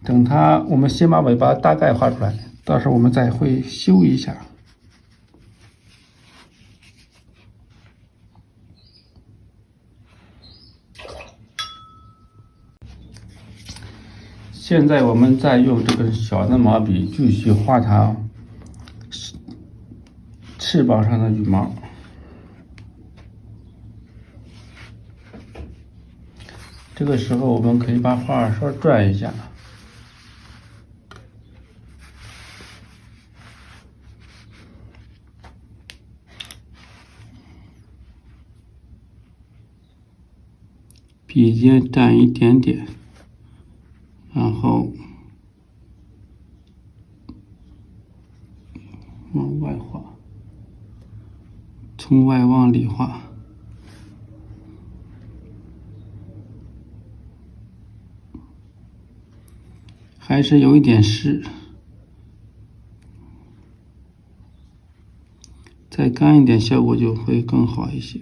等我们先把尾巴大概画出来，到时候我们再会修一下。现在我们再用这个小的毛笔继续画它翅膀上的羽毛。这个时候我们可以把画稍转一下，笔尖蘸一点点，然后往外画，从外往里画。还是有一点湿，再干一点，效果就会更好一些。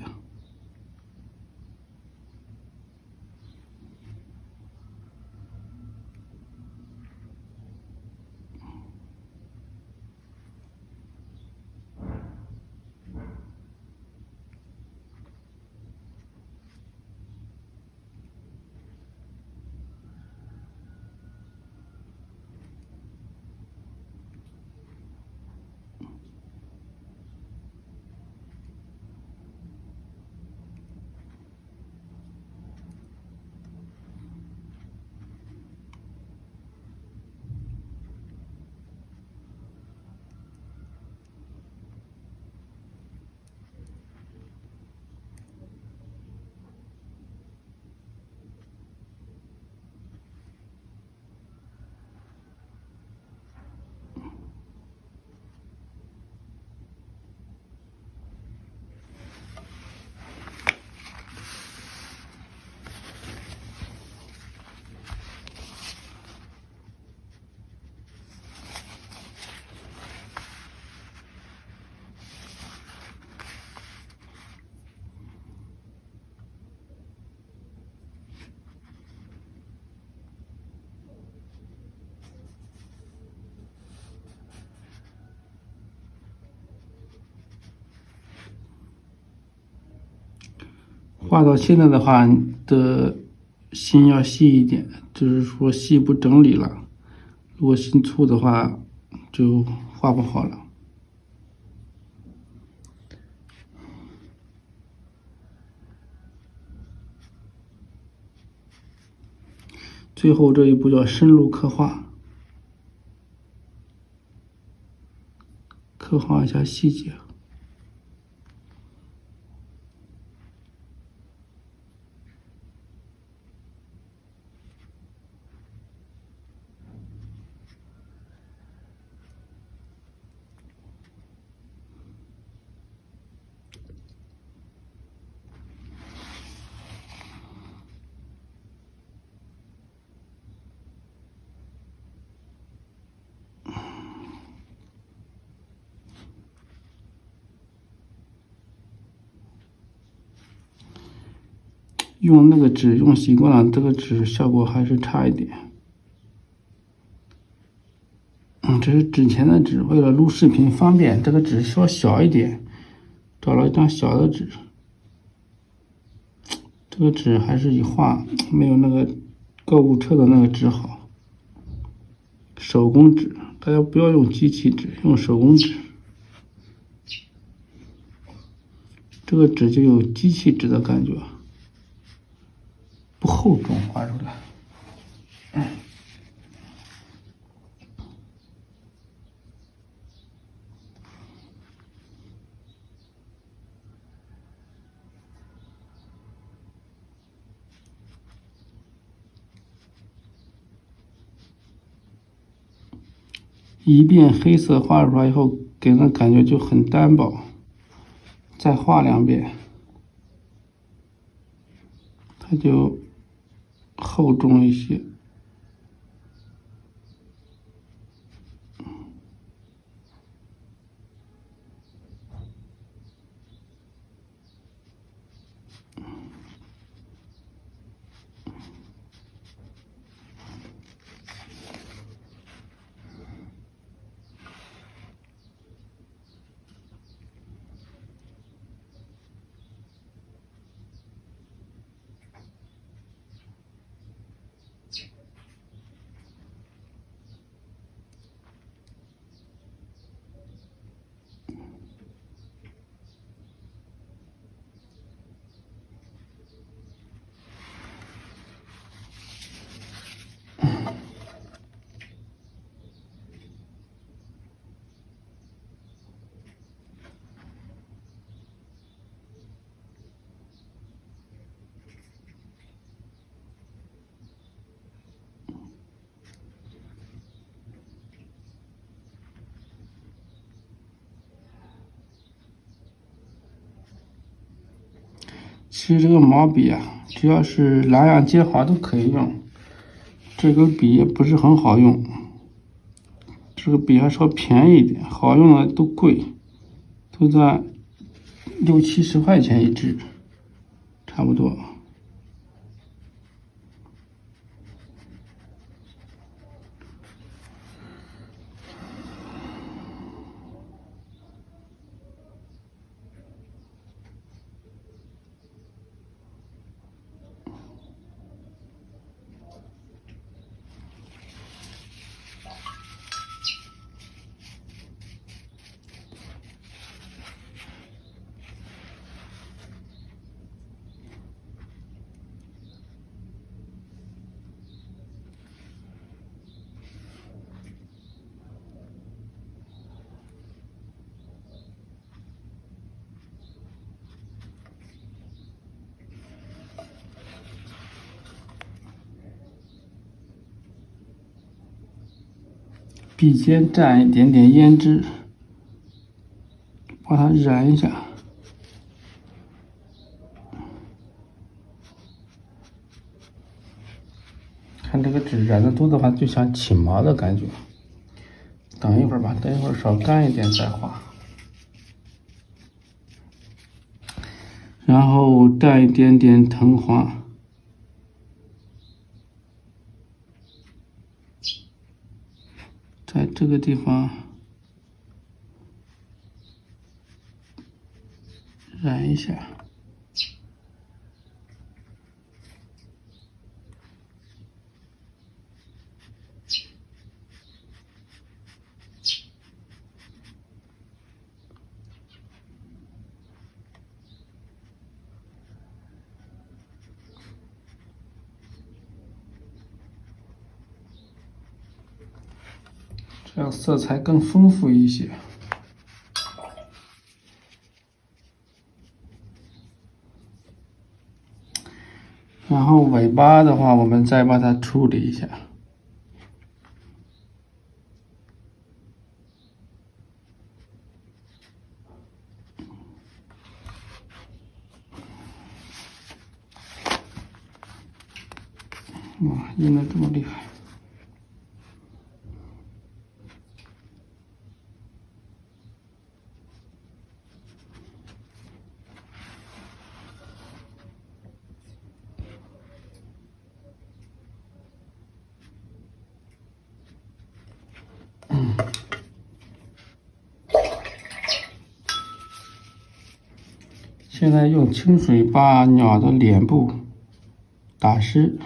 画到现在的话，你的心要细一点，就是说细不整理了。如果心粗的话，就画不好了。最后这一步叫深入刻画，刻画一下细节。用那个纸用习惯了，这个纸效果还是差一点。这是纸钱的纸，为了录视频方便，这个纸稍小一点，找了一张小的纸。这个纸还是以画没有那个购物车的那个纸好。手工纸，大家不要用机器纸，用手工纸。这个纸就有机器纸的感觉，不厚重，画出来。一遍黑色画出来以后，给人的感觉就很单薄。再画2遍，它就厚重一些。其实这个毛笔啊，只要是蓝样接好都可以用。这个笔也不是很好用，这个笔还稍便宜一点，好用的都贵，都在60-70块钱一支，差不多。笔尖蘸一点点胭脂，把它染一下。看这个纸染的多的话，就像起毛的感觉。等一会儿吧，等一会儿稍干一点再画。然后蘸一点点藤黄。在这个地方染一下，这样色彩更丰富一些。然后尾巴的话，我们再把它处理一下。哇，印的这么厉害！现在用清水把鸟的脸部打湿。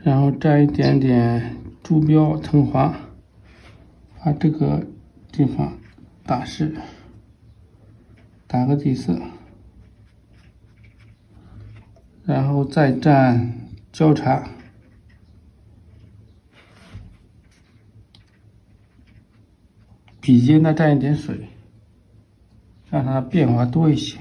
然后蘸一点点猪标藤黄，把这个地方打湿，打个底色，然后再蘸焦茶，笔尖再蘸一点水，让它变化多一些。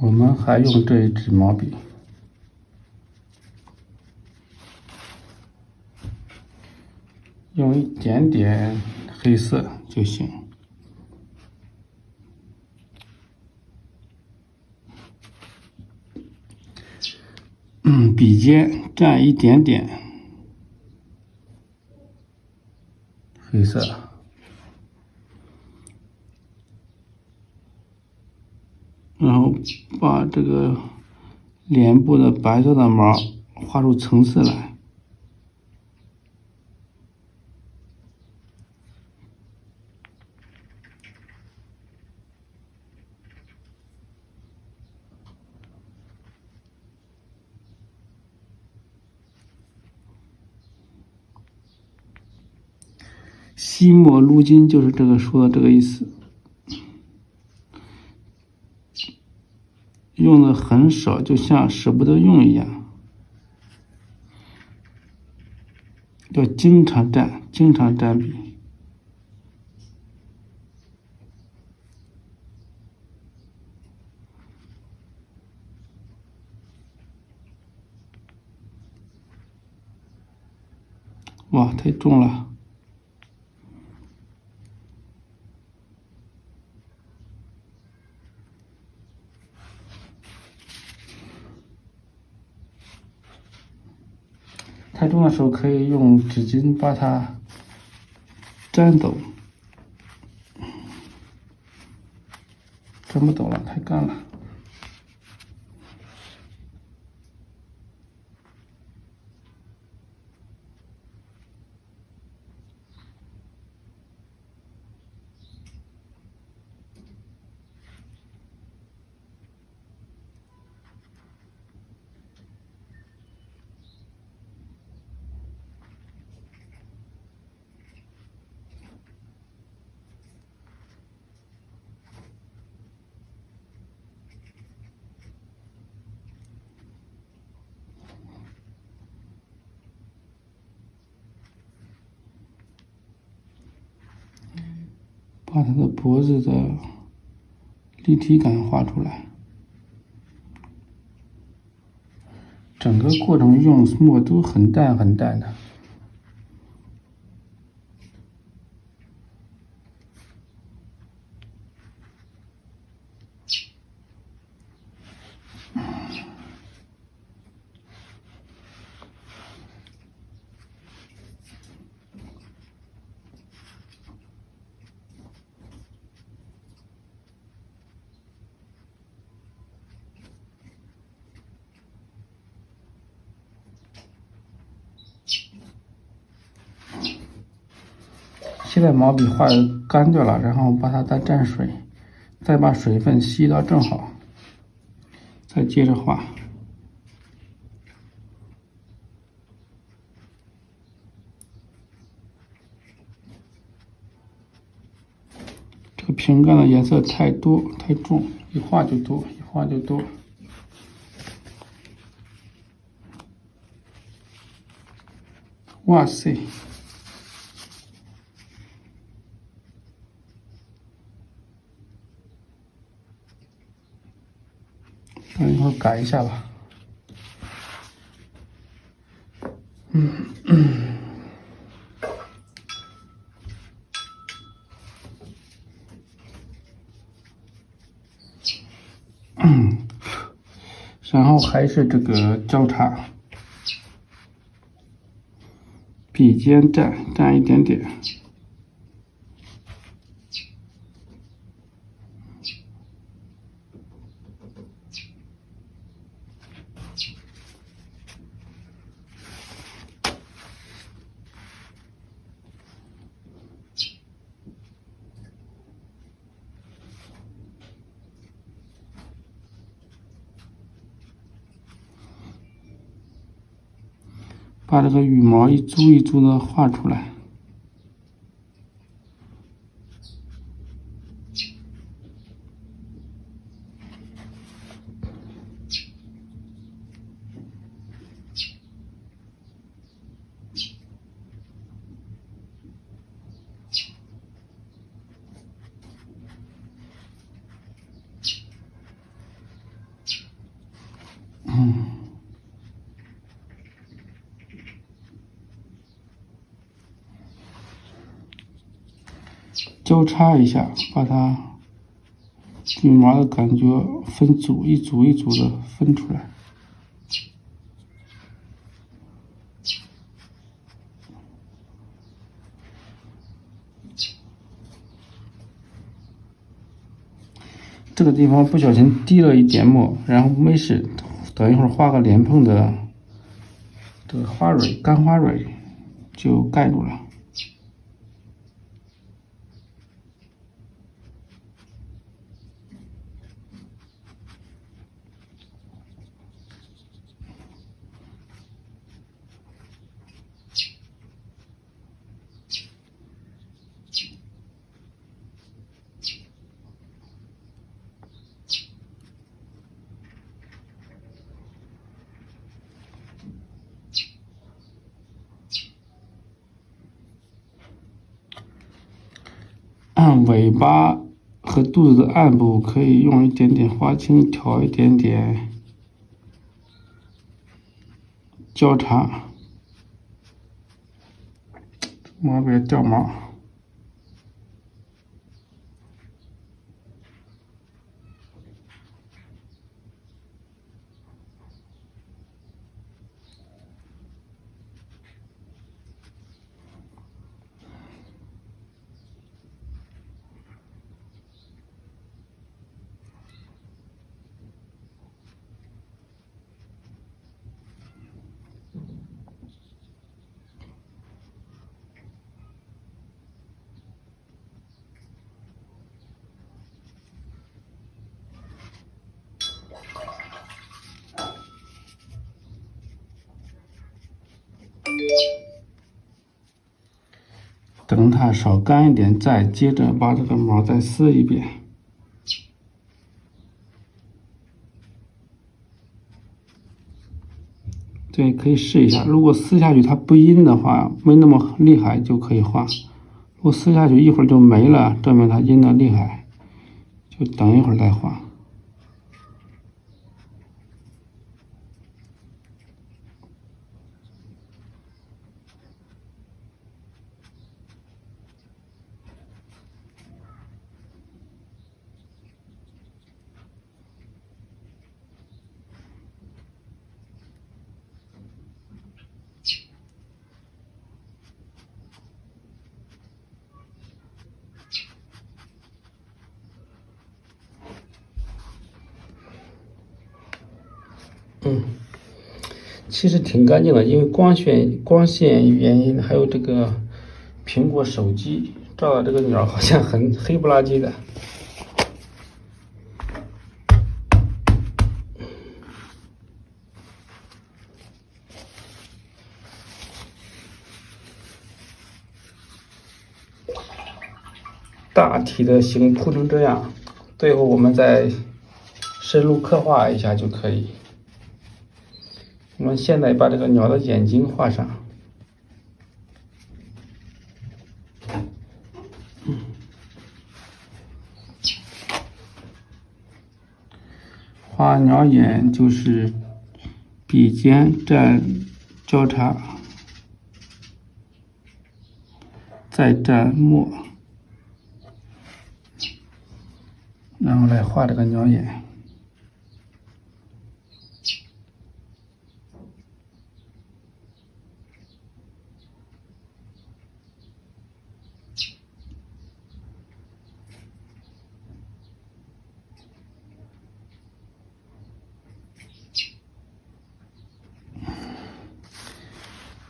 我们还用这一支毛笔，用一点点黑色就行。笔尖蘸一点点黑色。然后把这个脸部的白色的毛画出层次来。惜墨如金就是这个说的这个意思，用的很少，就像舍不得用一样，要经常蘸笔。哇，太重了。太重的时候可以用纸巾把它粘走，粘不走了，太干了。把它的脖子的立体感画出来。整个过程用墨都很淡很淡的。现在毛笔画的干掉了，然后把它再蘸水，再把水分吸到正好，再接着画。这个瓶盖的颜色太多太重，一画就多，一画就多。哇塞！等一会儿改一下吧。然后还是这个交叉，笔尖蘸一点点。把这个羽毛一株一株的画出来。交叉一下，把它羽毛的感觉分组，一组一组的分出来。这这个地方不小心滴了一点墨，然后没事，等一会儿画个脸盆的这个花蕊，干花蕊就盖住了。尾巴和肚子的暗部可以用一点点花青调一点点交叉，毛别掉毛。等它稍干一点，再接着把这个毛再撕一遍。对，可以试一下。如果撕下去它不阴的话，没那么厉害就可以画。如果撕下去一会儿就没了，证明它阴的厉害，就等一会儿再画。其实挺干净的，因为光线原因，还有这个苹果手机照的这个鸟好像很黑不拉几的。大体的形铺成这样，最后我们再深入刻画一下就可以。我们现在把这个鸟的眼睛画上。画鸟眼就是笔尖蘸交叉，再蘸墨，然后来画这个鸟眼。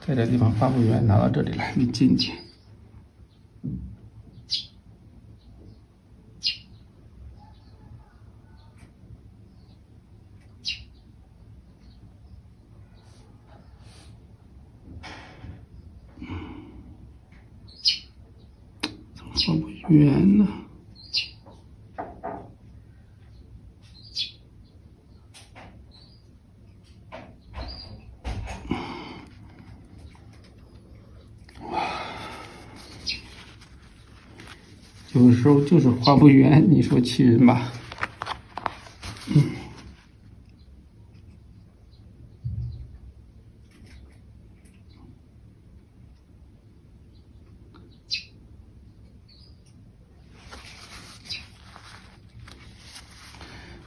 在这地方画不圆，拿到这里来，你近点。怎么画不圆呢？有时候就是画不圆，你说气人吧？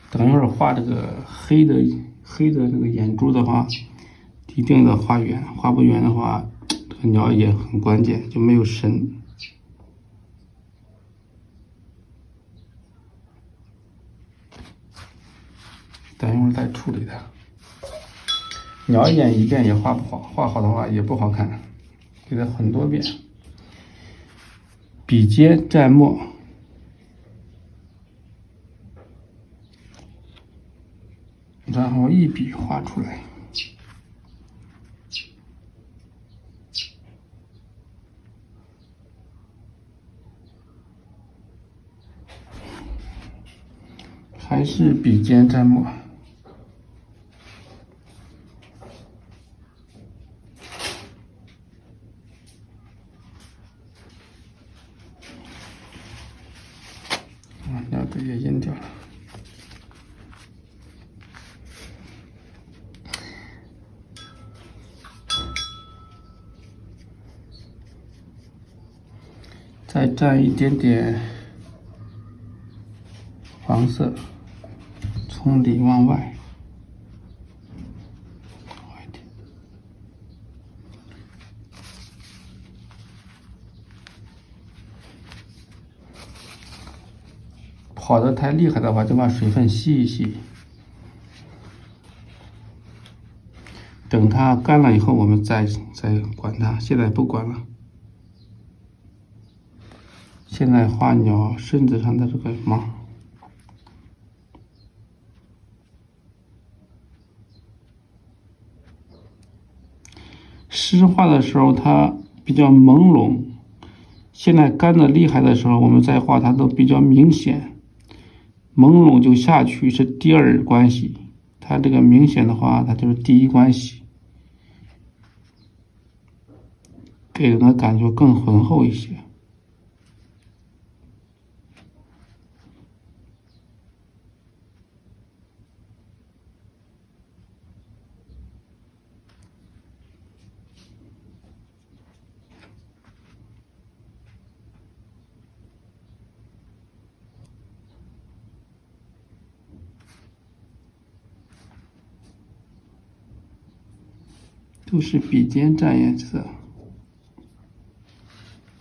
等一会儿画这个黑的这个眼珠的话，一定得画圆，画不圆的话，这个鸟也很关键，就没有神。得用来处理它。描一遍一遍也画不好，画好的话也不好看，给它很多遍。笔尖蘸墨，然后一笔画出来。还是笔尖蘸墨。要给也印掉了。再蘸一点点黄色，从里往外。跑得太厉害的话，就把水分吸一吸。等它干了以后，我们再管它。现在不管了。现在画鸟身子上的这个毛。湿画的时候它比较朦胧，现在干的厉害的时候，我们再画它都比较明显。朦胧就下去是第二关系，它这个明显的话，它就是第一关系，给人的感觉更浑厚一些。都是笔尖蘸颜色，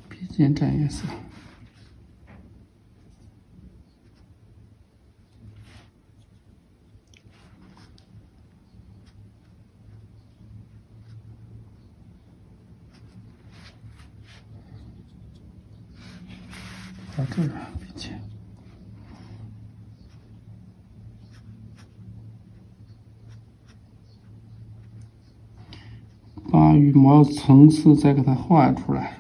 笔尖蘸颜色。到这儿，笔尖。把羽毛层次再给它画出来。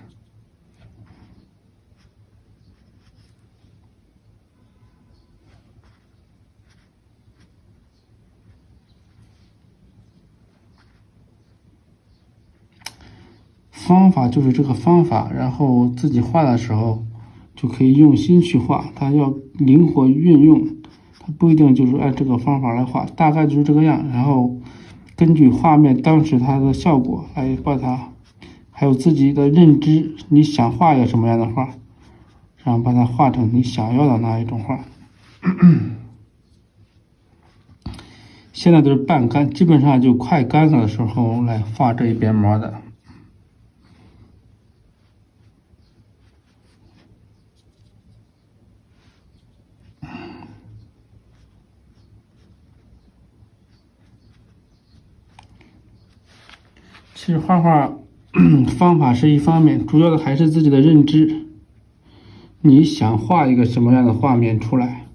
方法就是这个方法，然后自己画的时候就可以用心去画，它要灵活运用，它不一定就是按这个方法来画，大概就是这个样，然后根据画面当时它的效果来把它，还有自己的认知，你想画一个什么样的画，然后把它画成你想要的那一种画。现在都是半干，基本上就快干了的时候来画这一边毛的。其实画画方法是一方面，主要的还是自己的认知。你想画一个什么样的画面出来？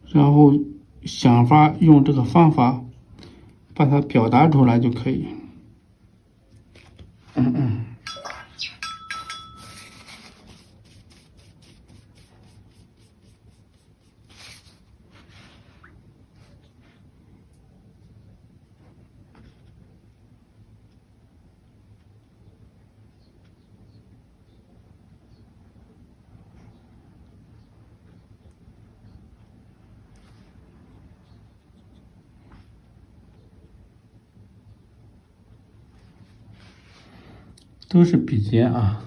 然后想法用这个方法把它表达出来就可以。都是笔尖啊。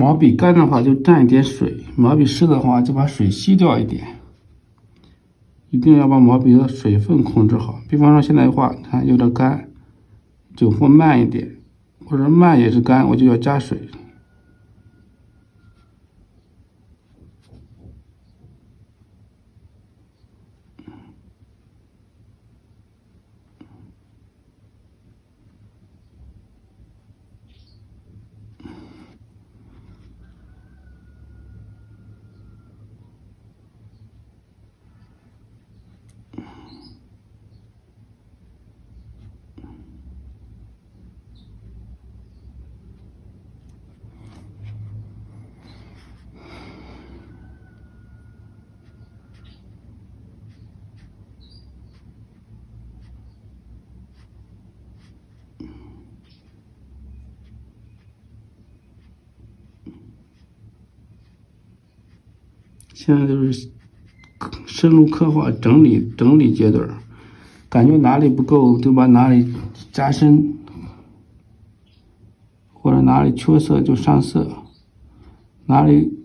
毛笔干的话就蘸一点水，毛笔湿的话就把水吸掉一点。一定要把毛笔的水分控制好。比方说现在的话，看有点干，就或慢一点，或者慢也是干，我就要加水。现在就是深入刻画、整理阶段，感觉哪里不够就把哪里加深，或者哪里缺色就上色，哪里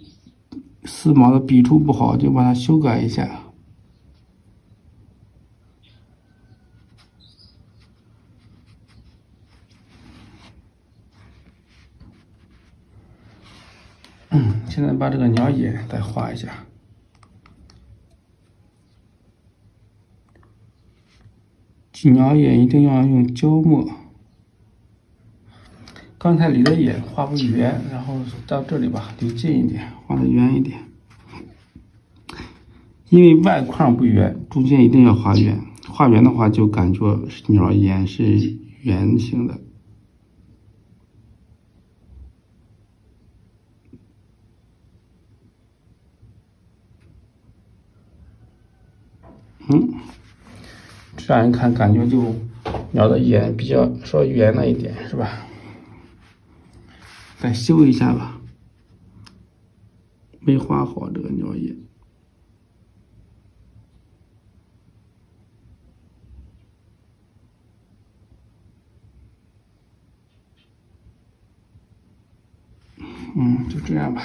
丝毛的笔触不好就把它修改一下。现在把这个鸟眼再画一下。鸟眼一定要用胶墨。刚才离的眼画不圆，然后到这里吧，离近一点，画的圆一点。因为外框不圆，中间一定要画圆。画圆的话，就感觉鸟眼是圆形的。这样一看，感觉就鸟的眼比较稍微圆了一点，是吧？再修一下吧，没画好这个鸟眼。就这样吧。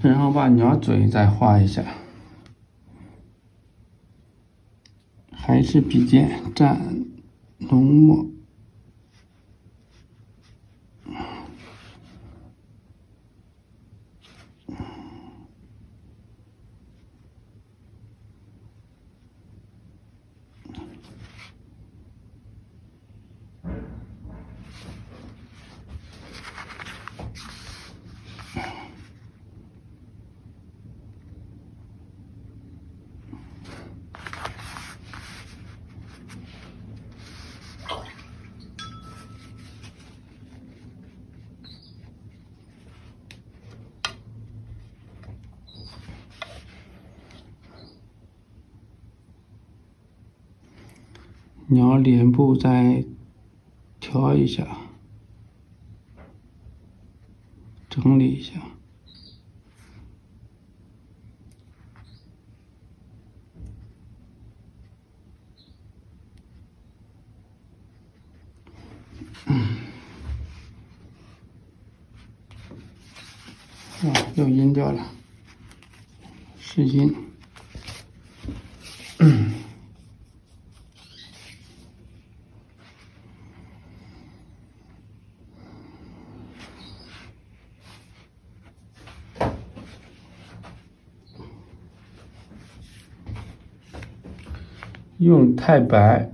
然后把鸟嘴再画一下，还是笔尖蘸浓墨。鸟脸部再调一下，整理一下。又阴掉了，是阴。用太白，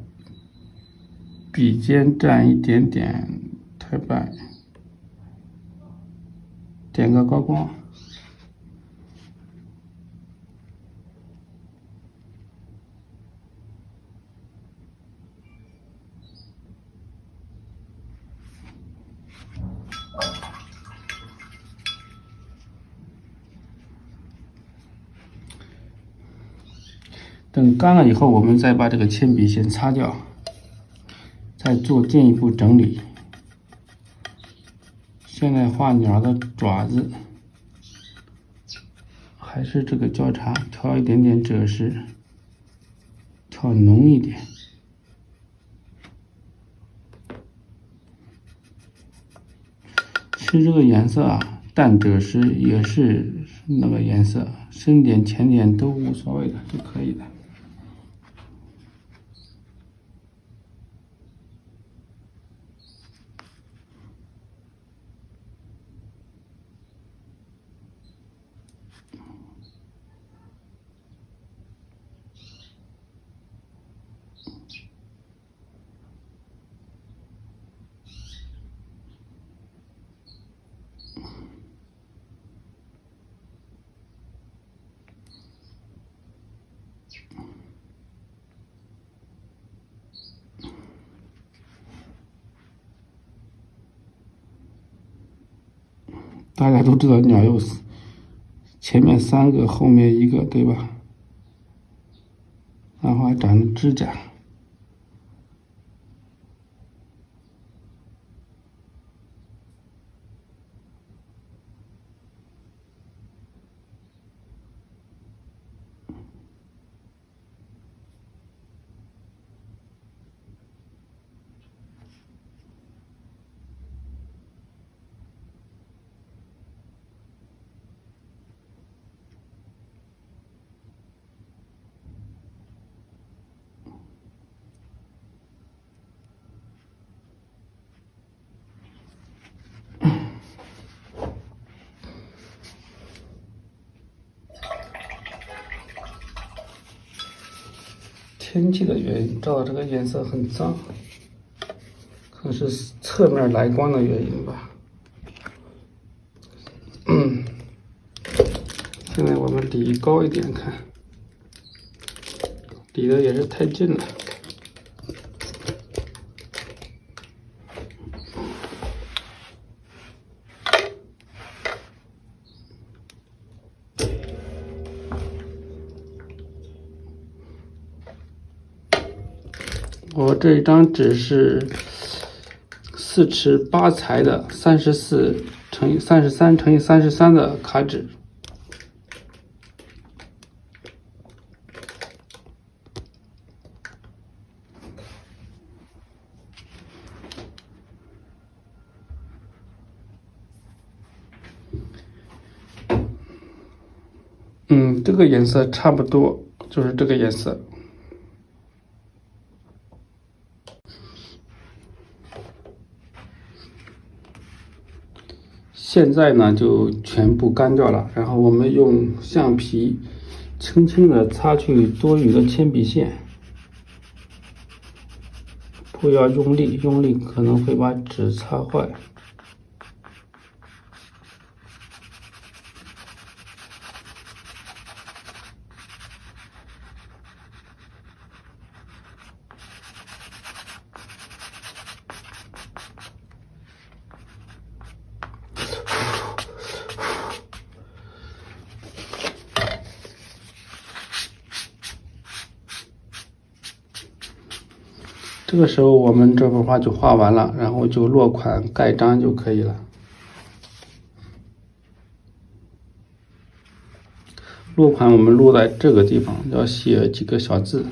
笔尖蘸一点点太白，点个高光。等干了以后，我们再把这个铅笔先擦掉，再做进一步整理。现在画鸟的爪子，还是这个交叉，调一点点赭石，调浓一点。其实这个颜色啊，淡赭石也是那个颜色，深点浅点都无所谓的，都可以的。大家都知道鸟有前面3个，后面1个，对吧？然后还长着指甲。天气的原因，照的这个颜色很脏，可能是侧面来光的原因吧。现在我们理高一点看，理的也是太近了。我这一张纸是4尺8裁的34乘以33乘以33的卡纸。这个颜色差不多，就是这个颜色。现在呢，就全部干掉了，然后我们用橡皮轻轻的擦去多余的铅笔线，不要用力，用力可能会把纸擦坏。这个时候我们这幅画就画完了，然后就落款盖章就可以了。落款我们落在这个地方，要写几个小字。